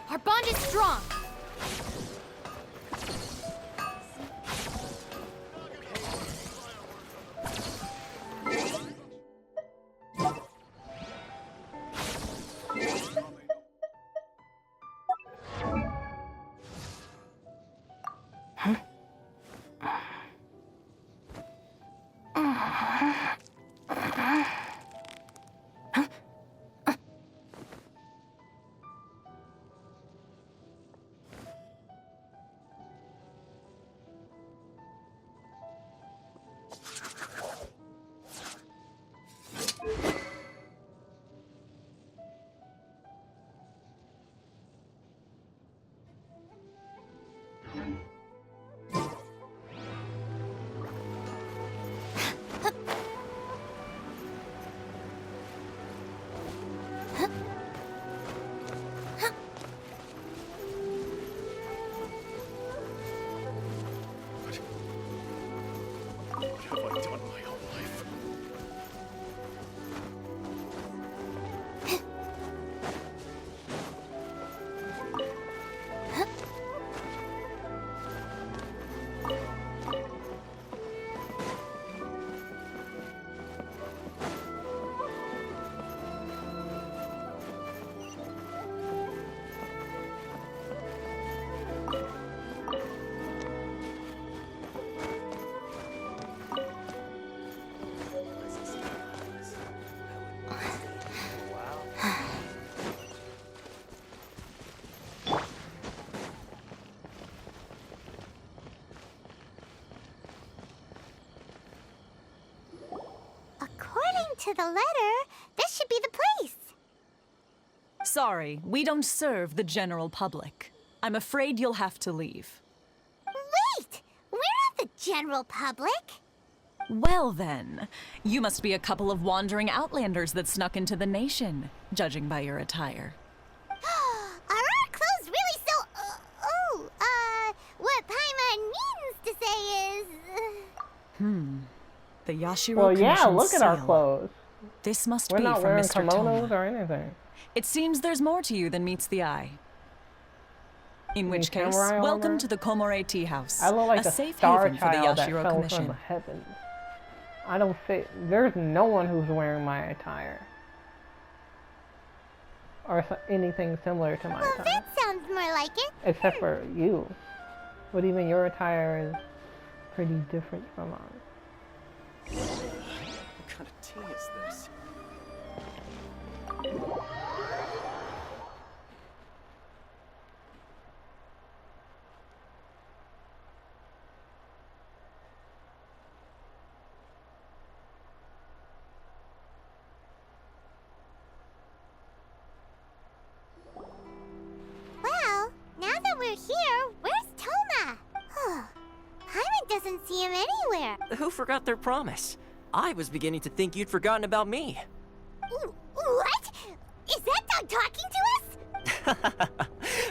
Our bond is strong. What have I done my whole life? According to the letter, this should be the place. Sorry, we don't serve the general public. I'm afraid you'll have to leave. Wait! We're not the general public. Well then, you must be a couple of wandering outlanders that snuck into the nation, judging by your attire. Are our clothes really so... what Paimon means to say is... The Yashiro Well, yeah, Commission look at our seal. clothes. This must We're be not from wearing Mr. kimonos Toma. or anything. It seems there's more to you than meets the eye. In which case, samurai welcome armor? to the Komore Tea House, I look like a a safe star haven for the child that Yashiro fell Commission. from the heavens. I don't fit. There's no one who's wearing my attire. Or anything similar to my Well, attire. that sounds more like it. Except for you. But even your attire is pretty different from ours. What kind of tea is this? Well, now that we're here, where's Toma? Paimon doesn't see him anywhere. Who forgot their promise? I was beginning to think you'd forgotten about me. What? Is that dog talking to us?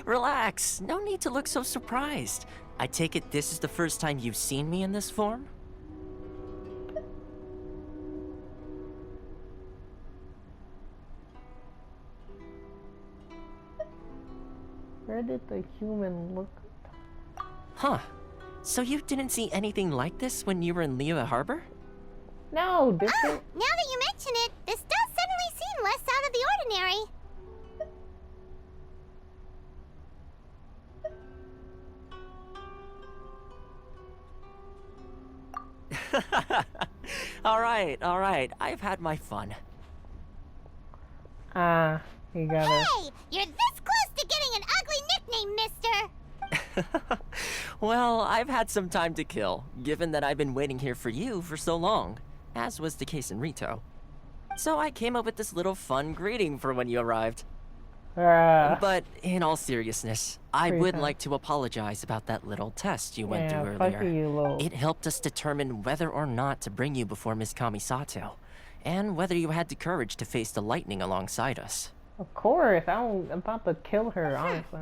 Relax, no need to look so surprised. I take it this is the first time you've seen me in this form? Where did the human look? Huh. So you didn't see anything like this when you were in Liyue Harbor? No, different. Now that you mention it, this does suddenly seem less out of the ordinary. All right. I've had my fun. Ah, you got it. Hey, you're this close to getting an ugly nickname, mister. Well, I've had some time to kill, given that I've been waiting here for you for so long, as was the case in Rito. So I came up with this little fun greeting for when you arrived. But in all seriousness, I would like to apologize about that little test you went through fuck earlier. you, little. It helped us determine whether or not to bring you before Miss Kamisato, and whether you had the courage to face the lightning alongside us. Of course, I'm about to kill her, honestly.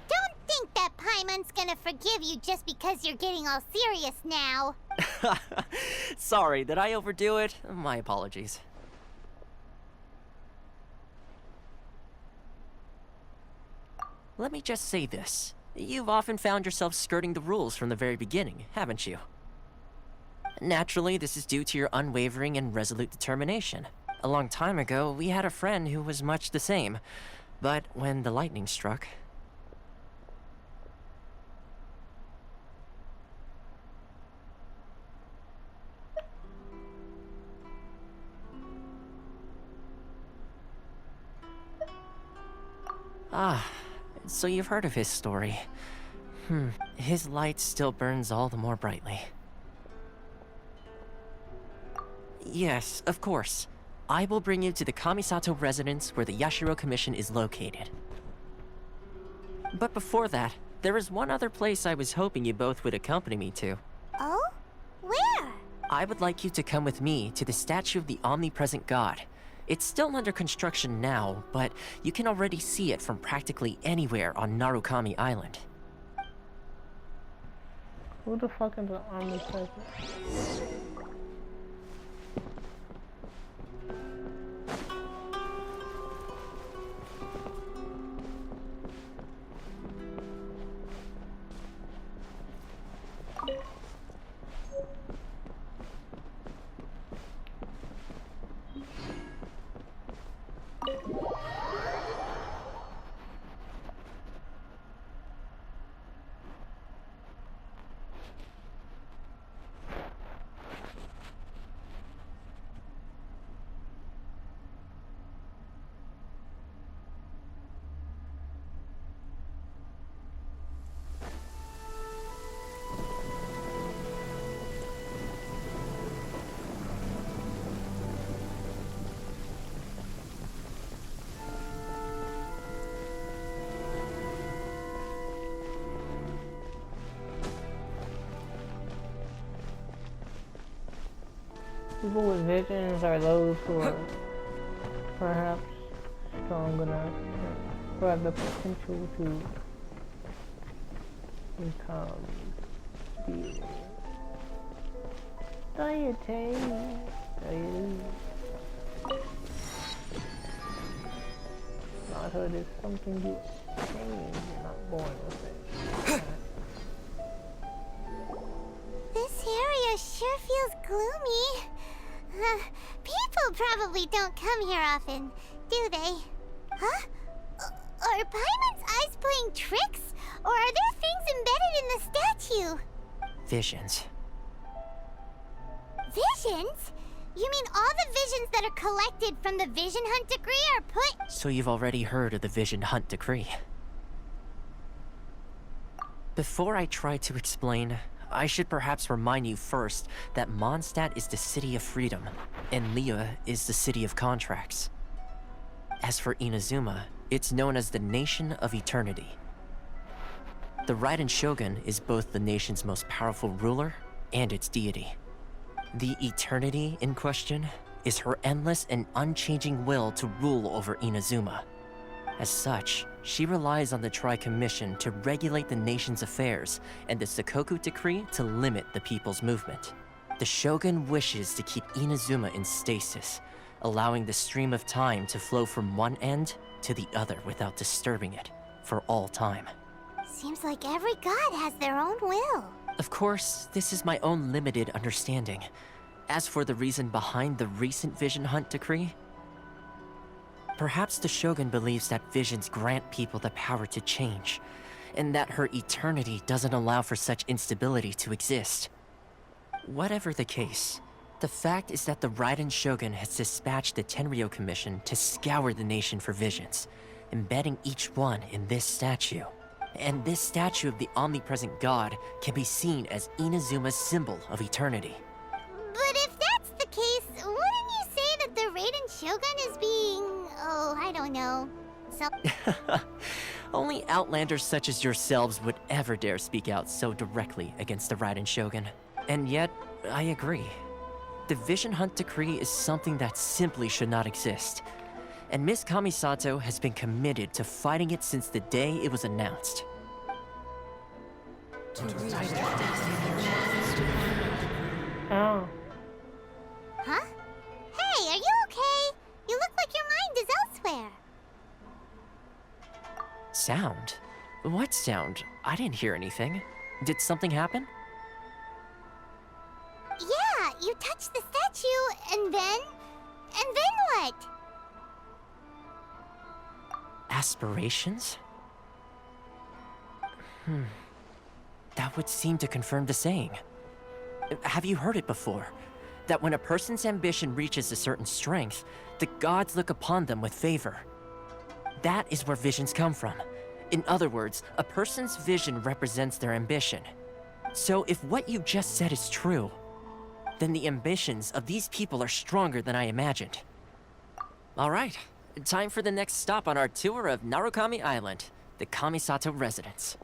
Don't think that Paimon's gonna forgive you just because you're getting all serious now. Sorry, did I overdo it? My apologies. Let me just say this. You've often found yourself skirting the rules from the very beginning, haven't you? Naturally, this is due to your unwavering and resolute determination. A long time ago, we had a friend who was much the same. But when the lightning struck... Ah, so you've heard of his story. His light still burns all the more brightly. Yes, of course. I will bring you to the Kamisato residence where the Yashiro Commission is located. But before that, there is one other place I was hoping you both would accompany me to. Oh? Where? I would like you to come with me to the statue of the omnipresent god. It's still under construction now, but you can already see it from practically anywhere on Narukami Island. Who the fuck is the omnipresent? People with visions are those who are perhaps strong enough, who have the potential to become beings. Deity. Godhood is something you change, you're not born with it. This area sure feels gloomy. People probably don't come here often, do they? Huh? Are Paimon's eyes playing tricks? Or are there things embedded in the statue? Visions. Visions? You mean all the visions that are collected from the Vision Hunt decree are put... So you've already heard of the Vision Hunt decree. Before I try to explain, I should perhaps remind you first that Mondstadt is the city of freedom, and Liyue is the city of contracts. As for Inazuma, it's known as the Nation of Eternity. The Raiden Shogun is both the nation's most powerful ruler and its deity. The Eternity in question is her endless and unchanging will to rule over Inazuma. As such, she relies on the Tri-Commission to regulate the nation's affairs and the Sakoku Decree to limit the people's movement. The Shogun wishes to keep Inazuma in stasis, allowing the stream of time to flow from one end to the other without disturbing it for all time. Seems like every god has their own will. Of course, this is my own limited understanding. As for the reason behind the recent Vision Hunt decree, perhaps the Shogun believes that visions grant people the power to change, and that her eternity doesn't allow for such instability to exist. Whatever the case, The fact is that the Raiden Shogun has dispatched the Tenryo Commission to scour the nation for visions, embedding each one in this statue. And this statue of the omnipresent god can be seen as Inazuma's symbol of eternity. But if that's the case, wouldn't you say that the Raiden Shogun is being... oh, I don't know. So... Only outlanders such as yourselves would ever dare speak out so directly against the Raiden Shogun. And yet, I agree. The Vision Hunt Decree is something that simply should not exist. And Miss Kamisato has been committed to fighting it since the day it was announced. Oh. Huh? Hey, are you okay? You look like your mind is elsewhere. Sound? What sound? I didn't hear anything. Did something happen? Yeah, you touched the statue, and then... what? Aspirations? That would seem to confirm the saying. Have you heard it before? That when a person's ambition reaches a certain strength, the gods look upon them with favor. That is where visions come from. In other words, a person's vision represents their ambition. So if what you just said is true, then the ambitions of these people are stronger than I imagined. All right, time for the next stop on our tour of Narukami Island, the Kamisato residence.